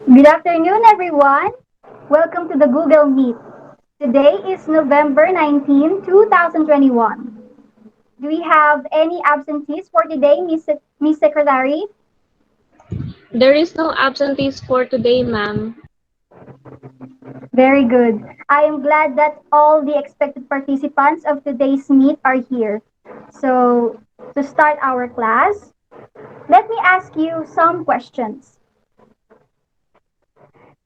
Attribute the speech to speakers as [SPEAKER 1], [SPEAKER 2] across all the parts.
[SPEAKER 1] Good afternoon, everyone. Welcome to the Google Meet. Today is November 19, 2021. Do we have any absentees for today, Miss Secretary?
[SPEAKER 2] There is no absentees for today, ma'am.
[SPEAKER 1] Very good. I am glad that all the expected participants of today's meet are here. So, to start our class, let me ask you some questions.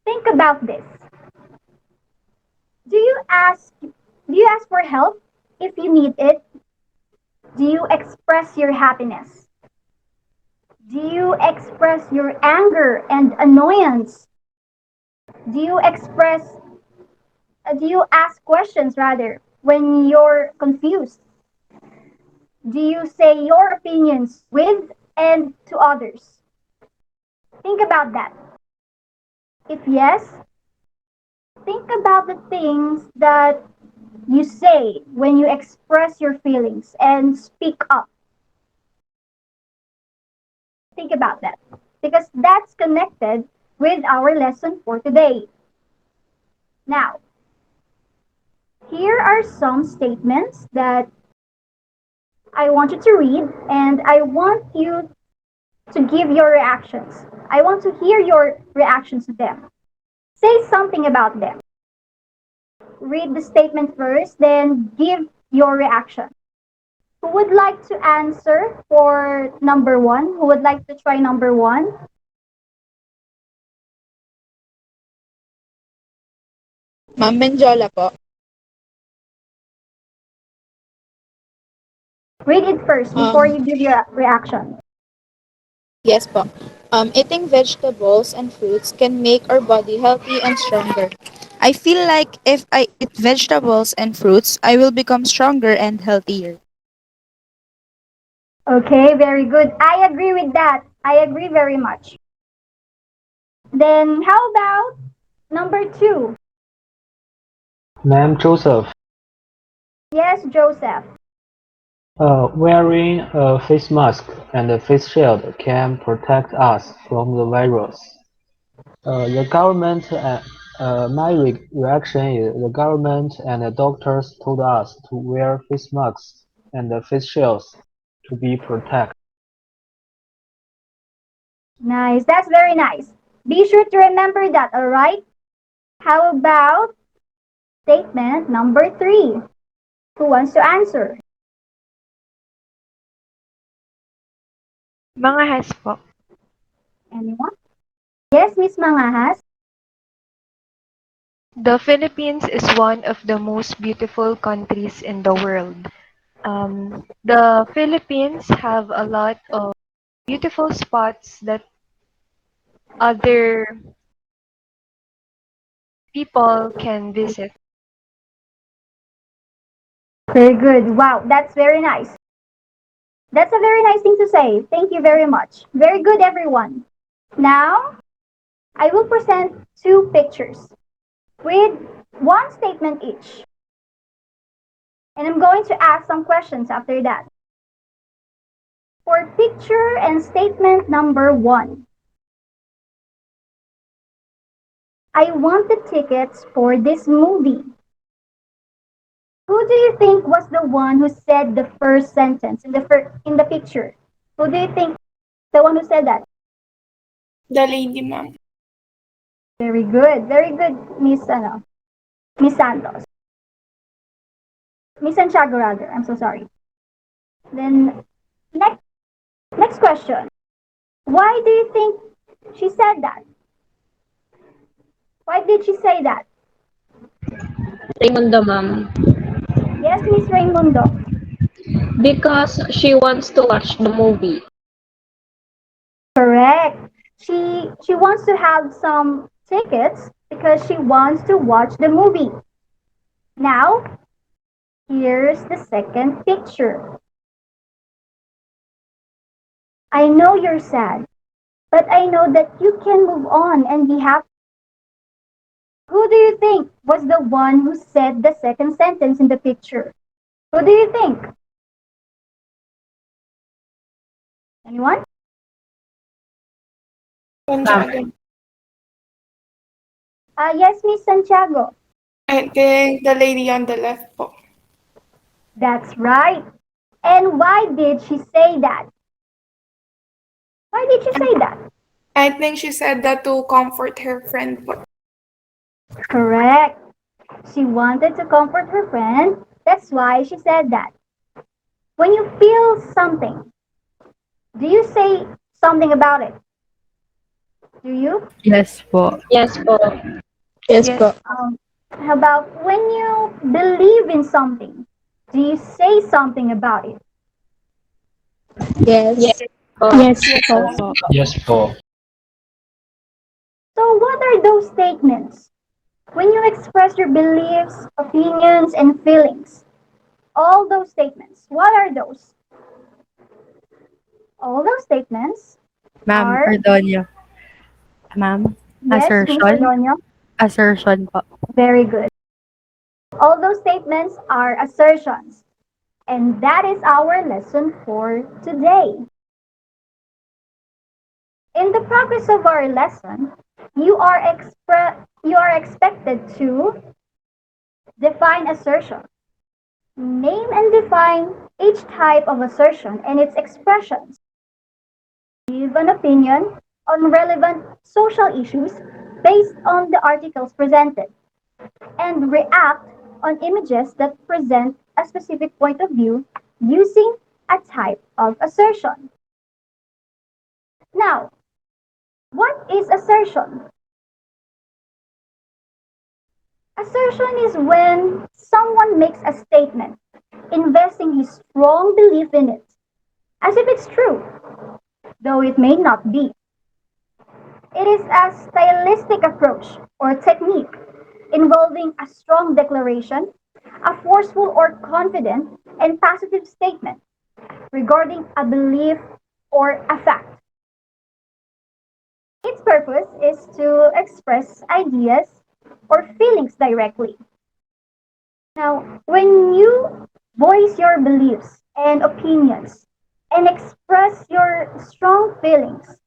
[SPEAKER 1] Think about this. Do you ask for help if you need it? Do you express your happiness? Do you express your anger and annoyance? Do you express, do you ask questions rather when you're confused? Do you say your opinions with and to others? Think about that. If yes, think about the things that you say when you express your feelings and speak up. Think about that because that's connected with our lesson for today. Now, here are some statements that I want you to read, and I want you to give your reactions. I want to hear your reactions to them. Say something about them. Read the statement first, then give your reaction. Who would like to answer for number one? Who would like to try number one?
[SPEAKER 3] Ma'am Menjola po.
[SPEAKER 1] Read it first before you
[SPEAKER 3] Um,
[SPEAKER 1] give your reaction.
[SPEAKER 3] yes po. Eating vegetables and fruits can make our body healthy and stronger. I feel like if I eat vegetables and fruits, I will become stronger and healthier.
[SPEAKER 1] Okay, very good. I agree with that. I agree very much. Then how about number two?
[SPEAKER 4] Ma'am Joseph,
[SPEAKER 1] Yes, Joseph.
[SPEAKER 4] wearing a face mask and a face shield can protect us from the virus. The government, my reaction is the government and the doctors told us to wear face masks and face shields to be protected.
[SPEAKER 1] Nice. That's very nice. Be sure to remember that, alright? How about statement number three? Who wants to answer?
[SPEAKER 5] Mga has po.
[SPEAKER 1] Anyone? Yes, Miss Mangahas.
[SPEAKER 5] The Philippines is one of the most beautiful countries in the world. The Philippines have a lot of beautiful spots that other people can visit.
[SPEAKER 1] Very good. Wow, that's very nice. That's a very nice thing to say. Thank you very much. Very good, everyone. Now, I will present two pictures with one statement each. And I'm going to ask some questions after that. For picture and statement number one, I want the tickets for this movie. Who do you think was the one who said the first sentence in the picture? Who do you think the one who said that?
[SPEAKER 3] The lady, ma'am.
[SPEAKER 1] Very good. Very good, Miss Santos. Miss Santiago rather. I'm so sorry. Then next next question. Why do you think she said that? Why did she say that?
[SPEAKER 2] Raimundo, ma'am.
[SPEAKER 1] Yes, Miss Raimundo.
[SPEAKER 2] Because she wants to watch the movie.
[SPEAKER 1] Correct. She wants to have some tickets because she wants to watch the movie. Now, here's the second picture. I know you're sad, but I know that you can move on and be happy. Who do you think was the one who said the second sentence in the picture? Who do you think? Anyone?
[SPEAKER 2] Ma'am,
[SPEAKER 3] Gonzaga.
[SPEAKER 1] Yes, Miss Santiago.
[SPEAKER 6] I think the lady on the left po.
[SPEAKER 1] That's right. And why did she say that? Why did she say that?
[SPEAKER 6] I think she said that to comfort her friend po.
[SPEAKER 1] Correct. She wanted to comfort her friend. That's why she said that. When you feel something, do you say something about it? Do you?
[SPEAKER 7] Yes po.
[SPEAKER 2] Yes po.
[SPEAKER 3] Yes
[SPEAKER 5] Yes.
[SPEAKER 3] po.
[SPEAKER 1] How about when you believe in something? Do you say something about it?
[SPEAKER 3] Yes.
[SPEAKER 2] Yes po.
[SPEAKER 7] Yes
[SPEAKER 5] Yes
[SPEAKER 7] po.
[SPEAKER 5] po.
[SPEAKER 4] Yes po.
[SPEAKER 1] So, what are those statements? When you express your beliefs, opinions, and feelings, all those statements, what are those? All those statements
[SPEAKER 7] Ma'am,
[SPEAKER 1] are,
[SPEAKER 7] pardon niyo. Ma'am,
[SPEAKER 1] yes, Miss
[SPEAKER 7] assertion?
[SPEAKER 1] Adonio,
[SPEAKER 7] Assertion po.
[SPEAKER 1] very good. All those statements are assertions. And that is our lesson for today. In the progress of our lesson, you are expected to define assertion. Name and define each type of assertion and its expressions. Give an opinion on relevant social issues based on the articles presented, and react on images that present a specific point of view using a type of assertion. Now, what is assertion? Assertion is when someone makes a statement, investing his strong belief in it, as if it's true, though it may not be. It is a stylistic approach or technique involving a strong declaration, a forceful or confident and positive statement regarding a belief or a fact. Its purpose is to express ideas or feelings directly. Now, when you voice your beliefs and opinions and express your strong feelings,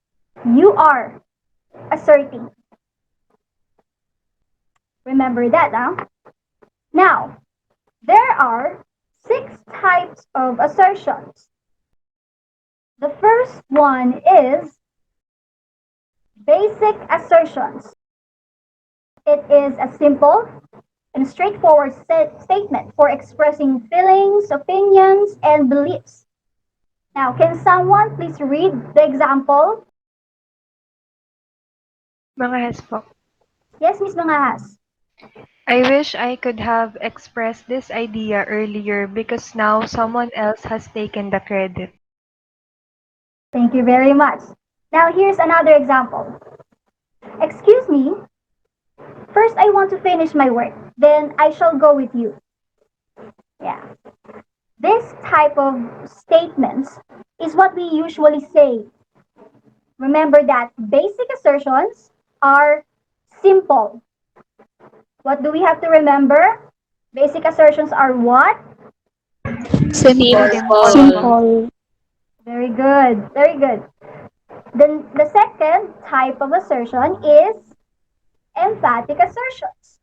[SPEAKER 1] you are asserting. Remember that now. Now, there are six types of assertions. The first one is basic assertions. It is a simple and straightforward statement for expressing feelings, opinions, and beliefs. Now, can someone please read the example?
[SPEAKER 5] Mga has po.
[SPEAKER 1] Yes, Miss Mangahas.
[SPEAKER 5] I wish I could have expressed this idea earlier because now someone else has taken the credit.
[SPEAKER 1] Thank you very much. Now, here's another example. Excuse me, first I want to finish my work, then I shall go with you. Yeah. This type of statements is what we usually say. Remember that basic assertions are simple. What do we have to remember? Basic assertions are what?
[SPEAKER 3] Simple.
[SPEAKER 5] Simple
[SPEAKER 2] Simple.
[SPEAKER 5] po.
[SPEAKER 7] Simple.
[SPEAKER 1] Very good. Very good. Then the second type of assertion is emphatic assertions.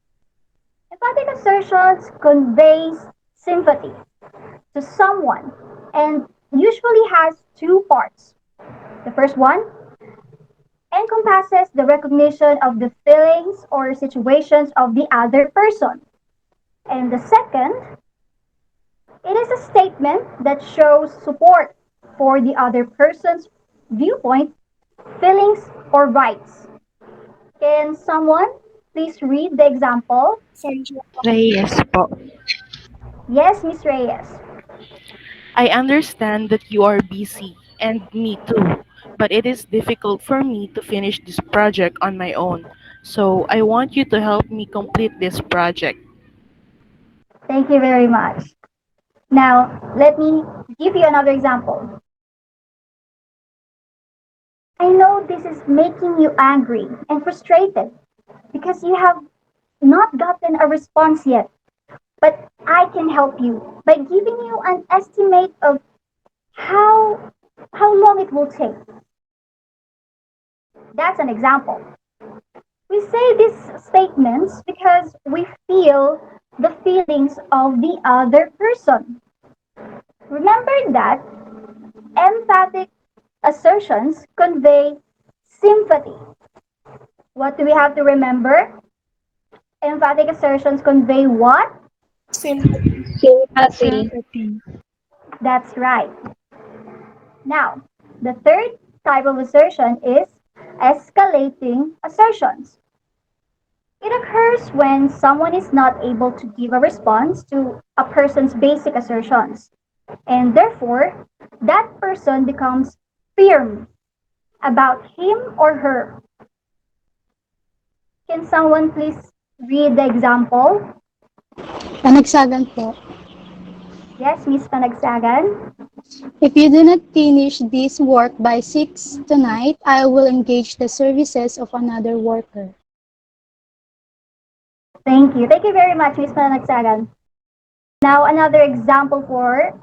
[SPEAKER 1] Emphatic assertions conveys sympathy to someone and usually has two parts. The first one encompasses the recognition of the feelings or situations of the other person. And the second, it is a statement that shows support for the other person's viewpoint, feelings, or rights. Can someone please read the example?
[SPEAKER 7] Reyes po.
[SPEAKER 1] Yes, Miss Reyes.
[SPEAKER 7] I understand that you are busy, and me too, but it is difficult for me to finish this project on my own. So I want you to help me complete this project.
[SPEAKER 1] Thank you very much. Now, let me give you another example. I know this is making you angry and frustrated because you have not gotten a response yet, but I can help you by giving you an estimate of how how long it will take. That's an example. We say these statements because we feel the feelings of the other person. Remember that emphatic assertions convey sympathy. What do we have to remember? Emphatic assertions convey what?
[SPEAKER 6] Sympathy.
[SPEAKER 2] Sympathy.
[SPEAKER 5] Sympathy.
[SPEAKER 1] That's right. Now, the third type of assertion is escalating assertions. It occurs when someone is not able to give a response to a person's basic assertions, and therefore, that person becomes firm about him or her. Can someone please read the example?
[SPEAKER 8] Panagsagan po.
[SPEAKER 1] Yes, Miss Panagsagan.
[SPEAKER 8] If you do not finish this work by 6 tonight, I will engage the services of another worker.
[SPEAKER 1] Thank you. Thank you very much, Miss Panagsagan. Now, another example for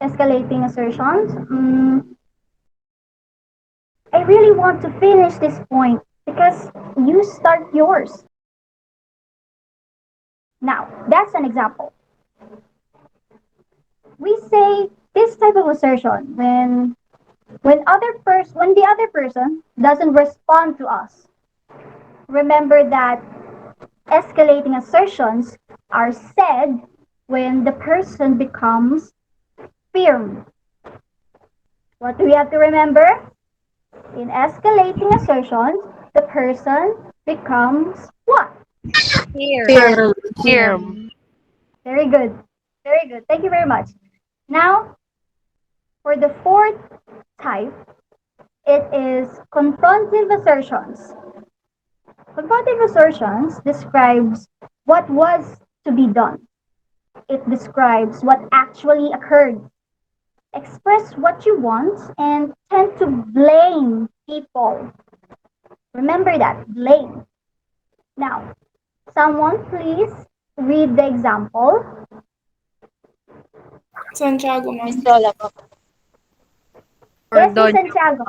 [SPEAKER 1] escalating assertions. I really want to finish this point because you start yours. Now, that's an example. We say this type of assertion when the other person doesn't respond to us. Remember that escalating assertions are said when the person becomes firm. What do we have to remember? In escalating assertions, the person becomes what?
[SPEAKER 5] Firm.
[SPEAKER 3] Firm.
[SPEAKER 2] Firm.
[SPEAKER 5] Firm.
[SPEAKER 7] Firm.
[SPEAKER 1] Very good. Very good. Thank you very much. Now, for the fourth type, it is confrontive assertions. Confrontive assertions describes what was to be done. It describes what actually occurred. Express what you want and tend to blame people. Remember that, blame. Now, someone please read the example.
[SPEAKER 6] Santiago,
[SPEAKER 3] Miss
[SPEAKER 6] ma'am.
[SPEAKER 3] Lola po.
[SPEAKER 5] Or
[SPEAKER 1] Yes, Miss
[SPEAKER 5] dodge.
[SPEAKER 1] Santiago.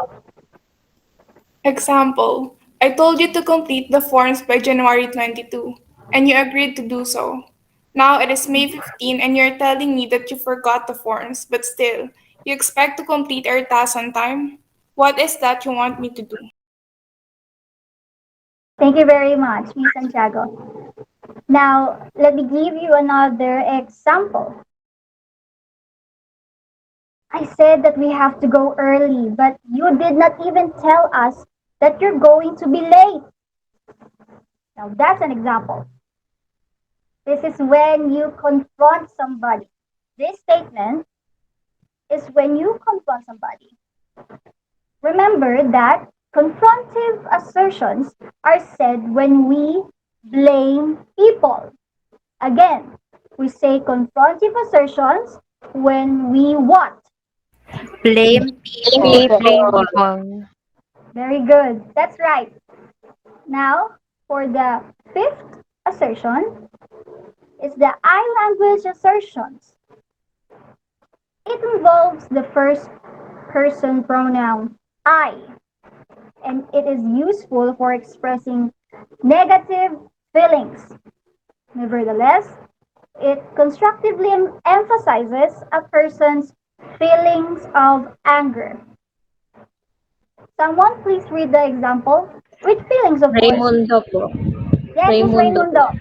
[SPEAKER 6] Example, I told you to complete the forms by January 22, and you agreed to do so. Now it is May 15, and you're telling me that you forgot the forms, but still, you expect to complete our task on time? What is that you want me to do?
[SPEAKER 1] Thank you very much, Miss Santiago. Now, let me give you another example. I said that we have to go early, but you did not even tell us that you're going to be late. Now, that's an example. This is when you confront somebody. This statement is when you confront somebody. Remember that confrontive assertions are said when we blame people. Again, we say confrontive assertions when we what?
[SPEAKER 5] Blame people.
[SPEAKER 3] People.
[SPEAKER 5] Blame
[SPEAKER 2] People.
[SPEAKER 5] people.
[SPEAKER 1] Very good. That's right. Now, for the fifth assertion, is the I language assertions. It involves the first person pronoun I, and it is useful for expressing negative feelings. Nevertheless, it constructively emphasizes a person's feelings of anger. Someone please read the example with feelings, of course.
[SPEAKER 2] Raimundo po.
[SPEAKER 1] Yes, Miss
[SPEAKER 2] Raimundo po.
[SPEAKER 1] Raimundo.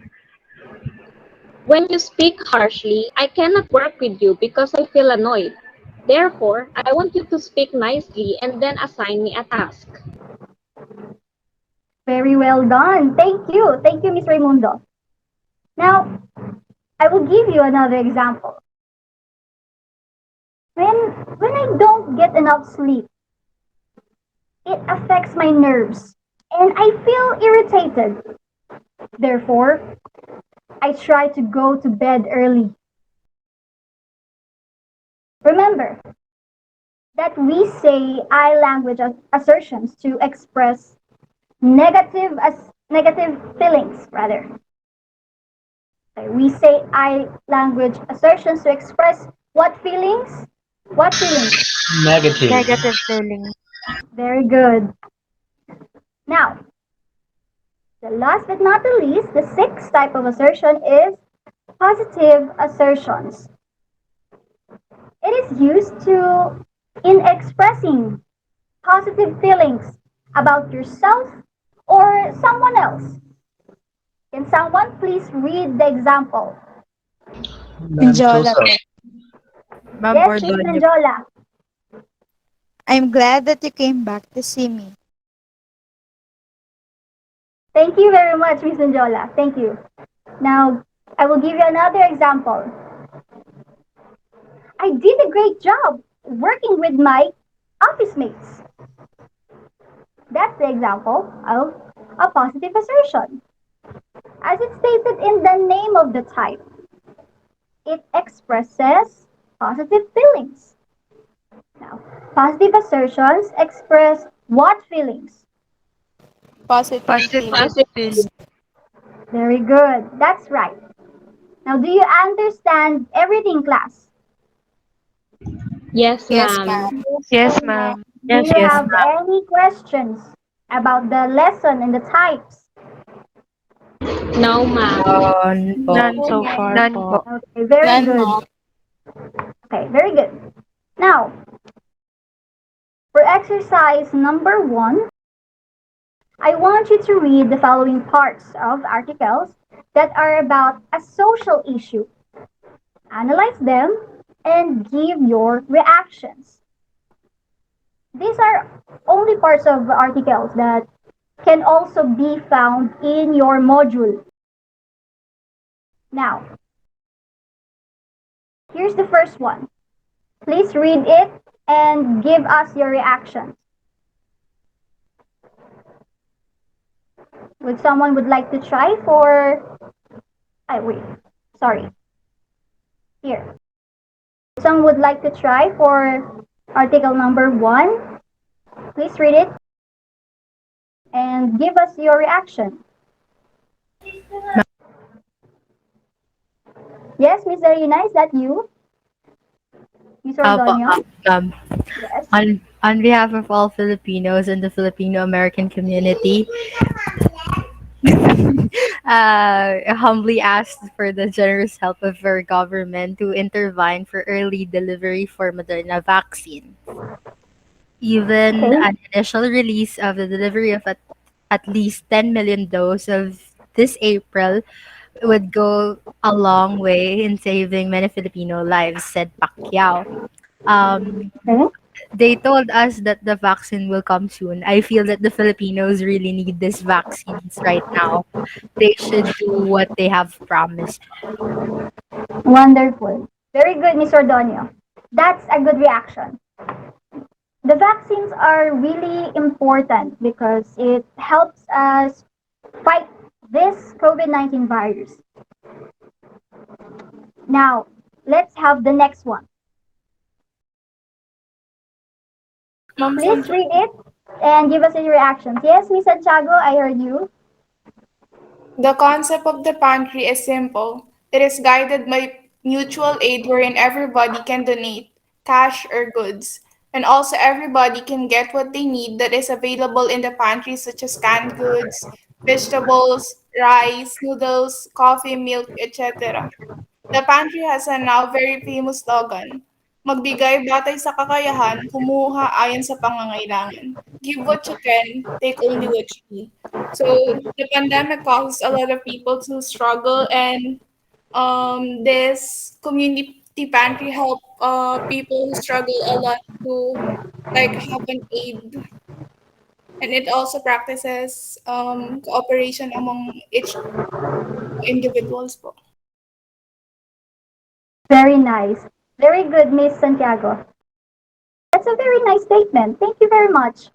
[SPEAKER 2] When you speak harshly, I cannot work with you because I feel annoyed. Therefore, I want you to speak nicely and then assign me a task.
[SPEAKER 1] Very well done. Thank you. Thank you, Miss Raimundo. Now, I will give you another example. When when I don't get enough sleep, it affects my nerves and I feel irritated. Therefore, I try to go to bed early. Remember that we say I language assertions to express negative feelings rather. We say I language assertions to express what feelings? What feelings?
[SPEAKER 4] Negative.
[SPEAKER 5] Negative feeling.
[SPEAKER 1] Very good. Now, The last but not the least, the sixth type of assertion is positive assertions. It is used to in expressing positive feelings about yourself or someone else. Can someone please read the example?
[SPEAKER 4] Ma'am
[SPEAKER 3] Manjola
[SPEAKER 4] Joseph.
[SPEAKER 3] po. Ma'am
[SPEAKER 1] Yes, Miss
[SPEAKER 3] Ordonio.
[SPEAKER 1] Manjola.
[SPEAKER 3] I'm glad that you came back to see me.
[SPEAKER 1] Thank you very much, Miss Manjola. Thank you. Now, I will give you another example. I did a great job working with my office mates. That's the example of a positive assertion. As it's stated in the name of the type, it expresses positive feelings. Now, positive assertions express what feelings?
[SPEAKER 3] Positive
[SPEAKER 5] Positive
[SPEAKER 3] feeling.
[SPEAKER 2] Positive.
[SPEAKER 5] feeling.
[SPEAKER 1] Very good. That's right. Now, do you understand everything, class?
[SPEAKER 2] Yes,
[SPEAKER 3] Yes,
[SPEAKER 2] ma'am.
[SPEAKER 3] ma'am.
[SPEAKER 5] Yes,
[SPEAKER 1] Amen.
[SPEAKER 5] ma'am.
[SPEAKER 1] Do
[SPEAKER 7] Yes,
[SPEAKER 1] you
[SPEAKER 7] ma'am.
[SPEAKER 3] Yes,
[SPEAKER 1] have
[SPEAKER 3] ma'am.
[SPEAKER 1] any questions about the lesson and the types?
[SPEAKER 2] No, ma'am.
[SPEAKER 7] None po.
[SPEAKER 5] None so
[SPEAKER 1] Amen.
[SPEAKER 5] far
[SPEAKER 7] None
[SPEAKER 5] po.
[SPEAKER 7] po.
[SPEAKER 1] Okay, very
[SPEAKER 3] None,
[SPEAKER 1] good.
[SPEAKER 3] ma'am.
[SPEAKER 1] Okay, very good. Now, for exercise number 1, I want you to read the following parts of articles that are about a social issue. Analyze them and give your reactions. These are only parts of articles that can also be found in your module. Now, here's the first one. Please read it and give us your reactions. Would someone would like to try for I wait. Sorry. Here. Someone would like to try for article number 1. Please read it and give us your reaction. Yes, Miss Zarina, is that you? Miss
[SPEAKER 9] Opo,
[SPEAKER 1] Ordonio?
[SPEAKER 9] um,
[SPEAKER 1] Yes.
[SPEAKER 9] on behalf of all Filipinos and the Filipino American community, I humbly ask for the generous help of our government to intervene for early delivery for Moderna vaccine. Even
[SPEAKER 1] Okay.
[SPEAKER 9] an initial release of the delivery of at least 10 million doses of this April would go a long way in saving many Filipino lives, said Pacquiao. Um,
[SPEAKER 1] Okay.
[SPEAKER 9] they told us that the vaccine will come soon. I feel that the Filipinos really need these vaccines right now. They should do what they have promised.
[SPEAKER 1] Wonderful. Very good, Miss Ordonio. That's a good reaction. The vaccines are really important because it helps us fight this COVID-19 virus. Now, let's have the next one.
[SPEAKER 6] Ma'am
[SPEAKER 1] Please
[SPEAKER 6] Sancho.
[SPEAKER 1] read it and give us your reactions. Yes, Miss Santiago, I heard you.
[SPEAKER 6] The concept of the pantry is simple. It is guided by mutual aid wherein everybody can donate cash or goods. And also everybody can get what they need that is available in the pantry such as canned goods, vegetables, rice, noodles, coffee, milk, etc. The pantry has a now very famous slogan. Magbigay batay sa kakayahan, kumuha ayon sa pangangailangan. Give what you can, take only what you need. So the pandemic causes a lot of people to struggle, and this community pantry help people who struggle a lot to like have an aid, and it also practices cooperation among each individuals po.
[SPEAKER 1] Very nice. Very good, Miss Santiago. That's a very nice statement. Thank you very much.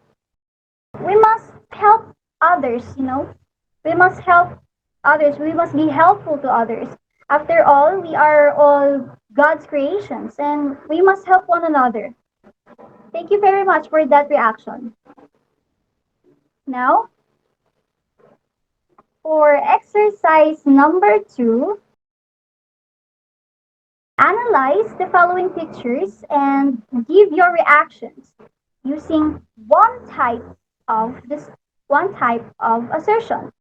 [SPEAKER 1] We must help others. We must help others. We must be helpful to others. After all, we are all God's creations and we must help one another. Thank you very much for that reaction. Now, for exercise number 2, analyze the following pictures and give your reactions using one type of assertion.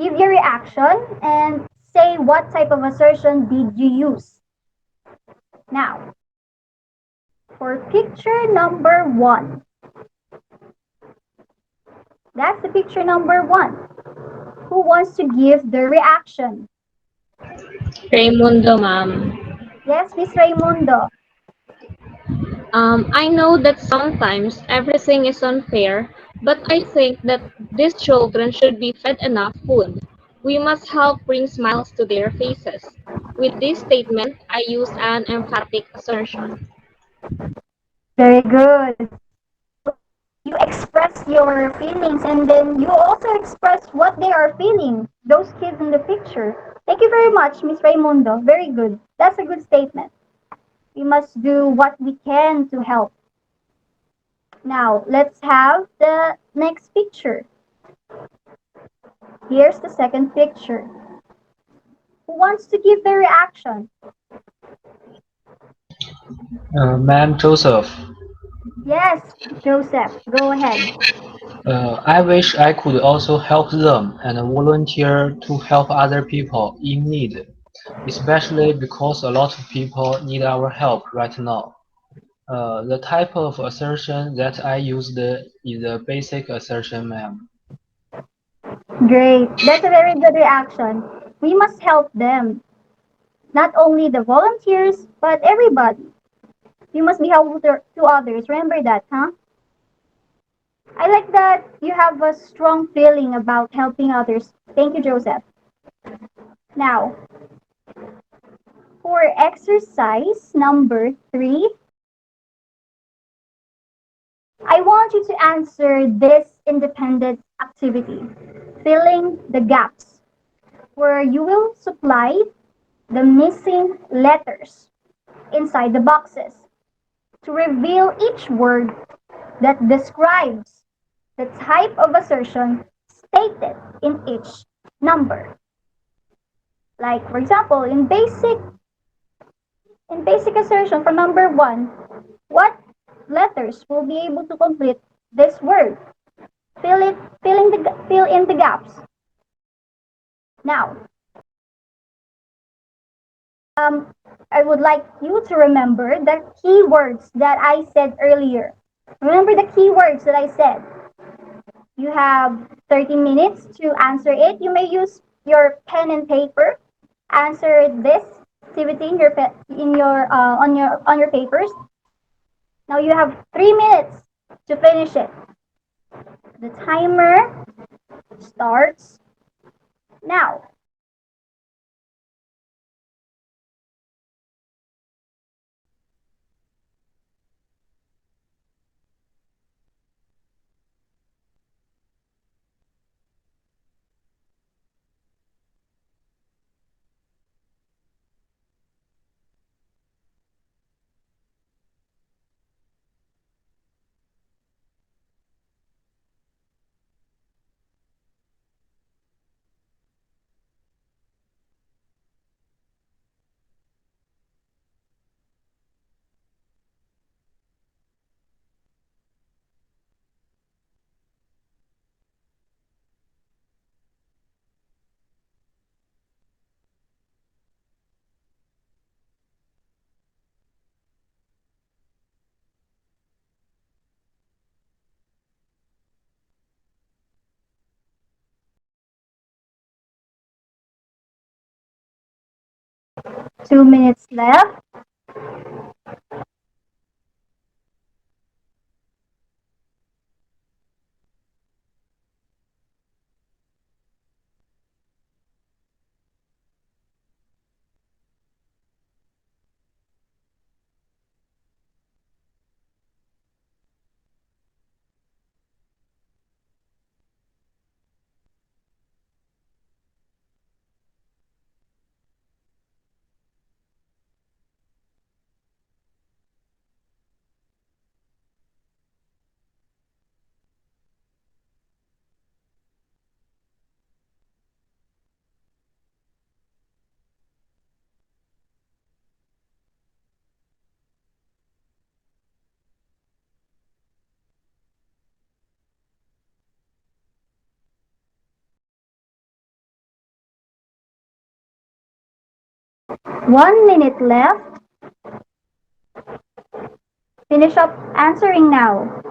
[SPEAKER 1] Give your reaction and say what type of assertion did you use. Now, for picture number one, that's the picture number one. Who wants to give the reaction?
[SPEAKER 2] Raimundo, ma'am.
[SPEAKER 1] Yes, Miss Raimundo.
[SPEAKER 2] I know that sometimes everything is unfair, but I think that these children should be fed enough food. We must help bring smiles to their faces. With this statement, I use an emphatic assertion.
[SPEAKER 1] Very good. You express your feelings and then you also express what they are feeling, those kids in the picture. Thank you very much, Miss Raimundo. Very good. That's a good statement. We must do what we can to help. Now, let's have the next picture. Here's the second picture. Who wants to give their reaction?
[SPEAKER 4] Ma'am Joseph,
[SPEAKER 1] Yes, Joseph, go ahead.
[SPEAKER 4] I wish I could also help them and volunteer to help other people in need, especially because a lot of people need our help right now. The type of assertion that I used is a basic assertion, ma'am.
[SPEAKER 1] Great. That's a very good reaction. We must help them. Not only the volunteers, but everybody. You must be helpful to others. Remember that, huh? I like that you have a strong feeling about helping others. Thank you, Joseph. Now, for exercise number three, I want you to answer this independent activity, filling the gaps, where you will supply the missing letters inside the boxes to reveal each word that describes the type of assertion stated in each number. Like for example, in basic assertion for number one, what letters will be able to complete this word? Fill in the gaps. Now, um, I would like you to remember the keywords that I said earlier. Remember the keywords that I said. You have 30 minutes to answer it. You may use your pen and paper. Answer this activity on your papers. Now you have 3 minutes to finish it. The timer starts now. 2 minutes left. 1 minute left. Finish up answering now.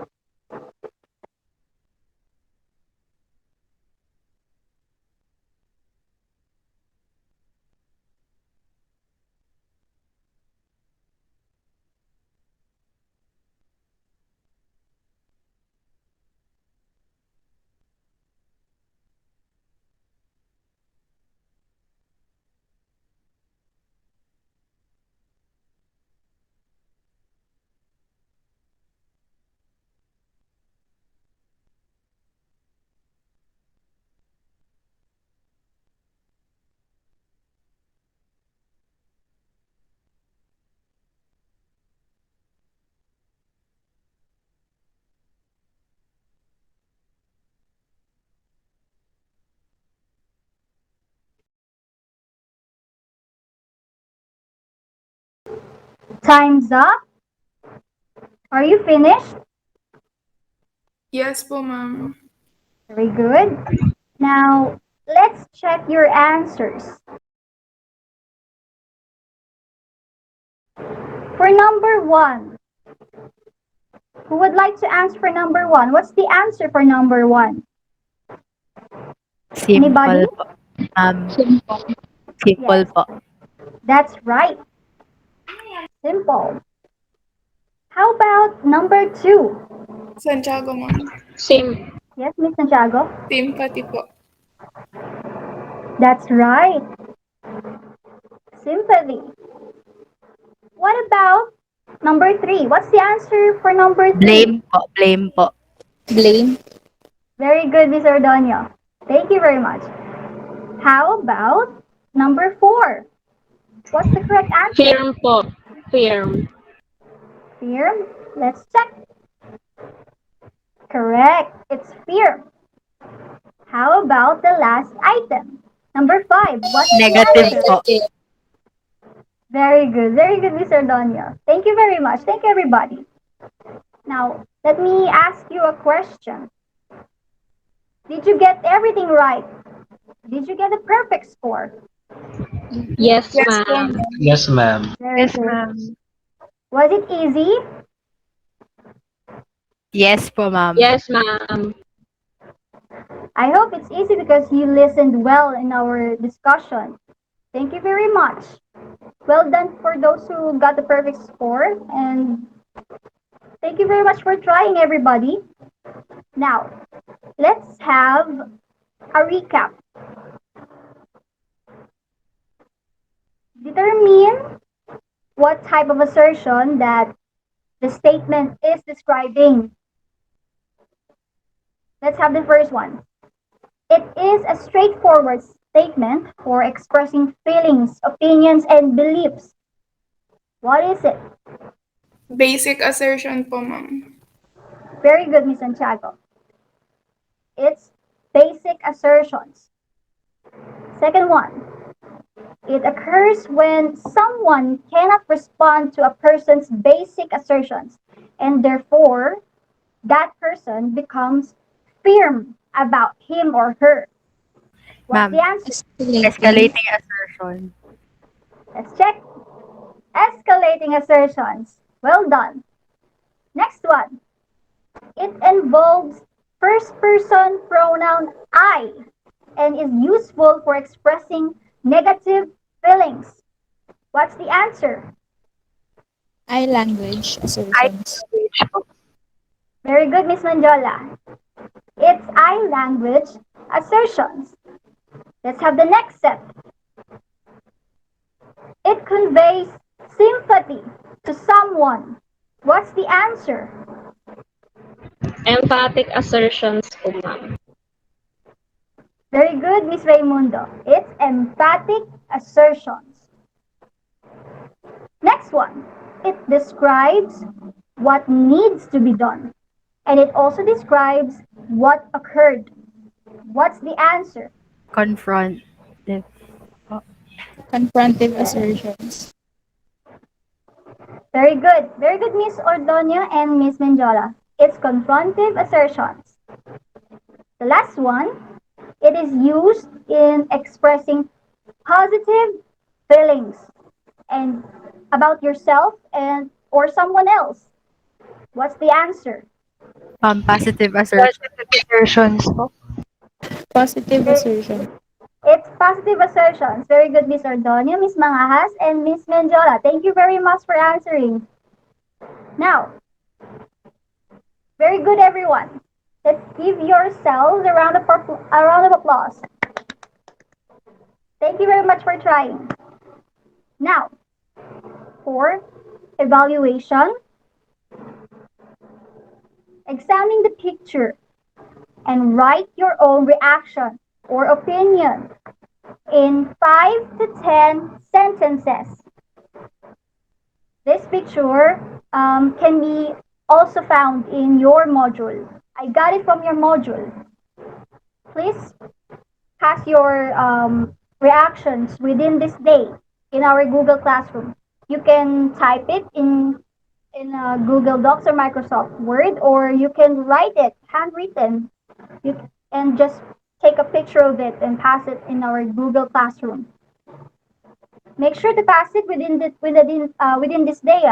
[SPEAKER 1] Time's up. Are you finished?
[SPEAKER 6] Yes po, ma'am.
[SPEAKER 1] Very good. Now, let's check your answers. For number one, who would like to answer for number one? What's the answer for number one? Anybody?
[SPEAKER 9] Simple po. Simple
[SPEAKER 1] Yes,
[SPEAKER 9] po.
[SPEAKER 1] that's right. Simple. How about number two?
[SPEAKER 6] Santiago, ma'am.
[SPEAKER 2] Same.
[SPEAKER 1] Yes, Miss Santiago?
[SPEAKER 6] Empathy po.
[SPEAKER 1] That's right. Sympathy. What about number three? What's the answer for number three?
[SPEAKER 9] Blame po. Blame po.
[SPEAKER 3] Blame.
[SPEAKER 1] Very good, Miss Ordonio. Thank you very much. How about number four? What's the correct answer?
[SPEAKER 2] Firm po. Firm.
[SPEAKER 1] Fear. Let's check. Correct. It's fear. How about the last item? Number five. What's the
[SPEAKER 9] Negative
[SPEAKER 1] answer?
[SPEAKER 9] po.
[SPEAKER 1] Very good. Very good, Miss Ordonio. Thank you very much. Thank you, everybody. Now, let me ask you a question. Did you get everything right? Did you get a perfect score?
[SPEAKER 2] Yes,
[SPEAKER 6] Yes po,
[SPEAKER 2] ma'am.
[SPEAKER 6] ma'am.
[SPEAKER 4] Yes, ma'am.
[SPEAKER 1] Very
[SPEAKER 5] Yes,
[SPEAKER 1] good.
[SPEAKER 5] ma'am.
[SPEAKER 1] Was it easy?
[SPEAKER 9] Yes po, ma'am.
[SPEAKER 2] Yes, ma'am.
[SPEAKER 1] I hope it's easy because you listened well in our discussion. Thank you very much. Well done for those who got the perfect score, and thank you very much for trying, everybody. Now, let's have a recap. Determine what type of assertion that the statement is describing. Let's have the first one. It is a straightforward statement for expressing feelings, opinions, and beliefs. What is it?
[SPEAKER 6] Basic assertion po, ma'am.
[SPEAKER 1] Very good, Miss Santiago. It's basic assertions. Second one, it occurs when someone cannot respond to a person's basic assertions, and therefore that person becomes firm about him or her. What's
[SPEAKER 9] Ma'am,
[SPEAKER 1] the answer?
[SPEAKER 9] escalating assertion.
[SPEAKER 1] Let's check. Escalating assertions. Well done. Next one. It involves first person pronoun I and is useful for expressing negative feelings. What's the answer?
[SPEAKER 3] I language
[SPEAKER 5] I
[SPEAKER 3] assertions.
[SPEAKER 1] Very good, Miss Manjola. It's I language assertions. Let's have the next set. It conveys sympathy to someone. What's the answer?
[SPEAKER 2] Emphatic assertions po, ma'am.
[SPEAKER 1] Very good, Miss Raimundo. It's emphatic assertions. Next one. It describes what needs to be done. And it also describes what occurred. What's the answer?
[SPEAKER 9] Confrontive.
[SPEAKER 3] Confrontive assertions.
[SPEAKER 1] Very good. Very good, Miss Ordonio and Miss Menjola. It's confrontive assertions. The last one, it is used in expressing positive feelings and about yourself and or someone else? What's the answer?
[SPEAKER 9] Positive assertion.
[SPEAKER 5] Positive assertions po.
[SPEAKER 3] Positive
[SPEAKER 1] Very-
[SPEAKER 3] assertion.
[SPEAKER 1] It's positive assertions. Very good, Miss Ordonio, Miss Mangahas, and Miss Menjola. Thank you very much for answering. Now, very good, everyone. Let's give yourselves a round of applause. Thank you very much for trying. Now, for evaluation, examine the picture and write your own reaction or opinion in 5 to 10 sentences. This picture can be also found in your module. I got it from your module. Please pass your reactions within this day in our Google Classroom. You can type it in Google Docs or Microsoft Word, or you can write it handwritten. And just take a picture of it and pass it in our Google Classroom. Make sure to pass it within this day.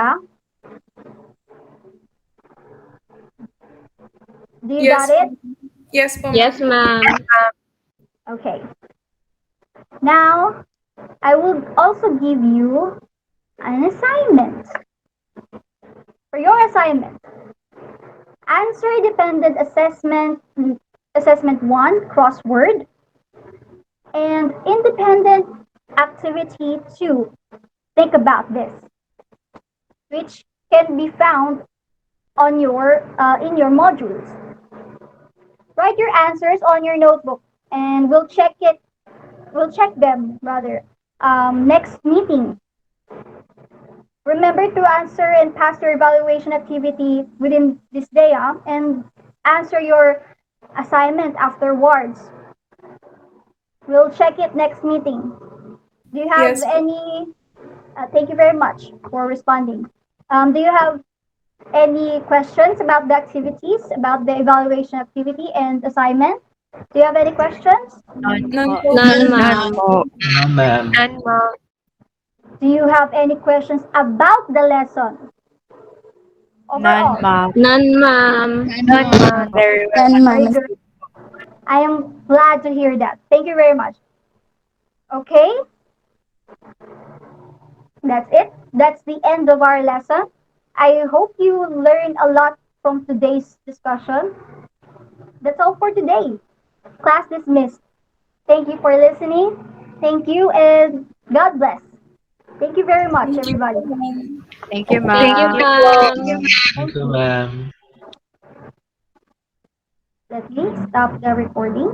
[SPEAKER 1] Do you got
[SPEAKER 6] Yes.
[SPEAKER 1] it?
[SPEAKER 6] Yes po,
[SPEAKER 2] Yes,
[SPEAKER 6] ma'am.
[SPEAKER 2] ma'am.
[SPEAKER 1] Okay. Now, I will also give you an assignment. For your assignment, answer dependent assessment 1 crossword and independent activity 2. Think about this, which can be found on your in your modules. Write your answers on your notebook, and we'll check it. We'll check them rather next meeting. Remember to answer and pass your evaluation activity within this day, and answer your assignment afterwards. We'll check it next meeting. Do you have
[SPEAKER 6] Yes po.
[SPEAKER 1] any? Thank you very much for responding. Do you have any questions about the activities, about the evaluation activity and assignment? Do you have any questions?
[SPEAKER 9] None
[SPEAKER 6] None
[SPEAKER 9] po.
[SPEAKER 6] po,
[SPEAKER 2] None,
[SPEAKER 6] ma'am.
[SPEAKER 5] None
[SPEAKER 2] ma'am.
[SPEAKER 5] po.
[SPEAKER 4] No, ma'am.
[SPEAKER 5] None, ma'am.
[SPEAKER 1] Do you have any questions about the lesson
[SPEAKER 9] None,
[SPEAKER 1] overall?
[SPEAKER 9] ma'am.
[SPEAKER 2] None, ma'am.
[SPEAKER 5] None, ma'am.
[SPEAKER 3] Very well.
[SPEAKER 8] Then,
[SPEAKER 1] Very
[SPEAKER 8] Mama.
[SPEAKER 1] good. I am glad to hear that. Thank you very much. Okay, that's it. That's the end of our lesson. I hope you learned a lot from today's discussion. That's all for today. Class dismissed. Thank you for listening. Thank you and God bless. Thank you very much,
[SPEAKER 6] Thank you
[SPEAKER 1] everybody.
[SPEAKER 6] po, ma'am.
[SPEAKER 9] Thank you,
[SPEAKER 2] Thank you,
[SPEAKER 9] ma'am.
[SPEAKER 2] ma'am.
[SPEAKER 4] Thank
[SPEAKER 1] Thank
[SPEAKER 4] you,
[SPEAKER 1] you.
[SPEAKER 4] ma'am.
[SPEAKER 1] Let me stop the recording.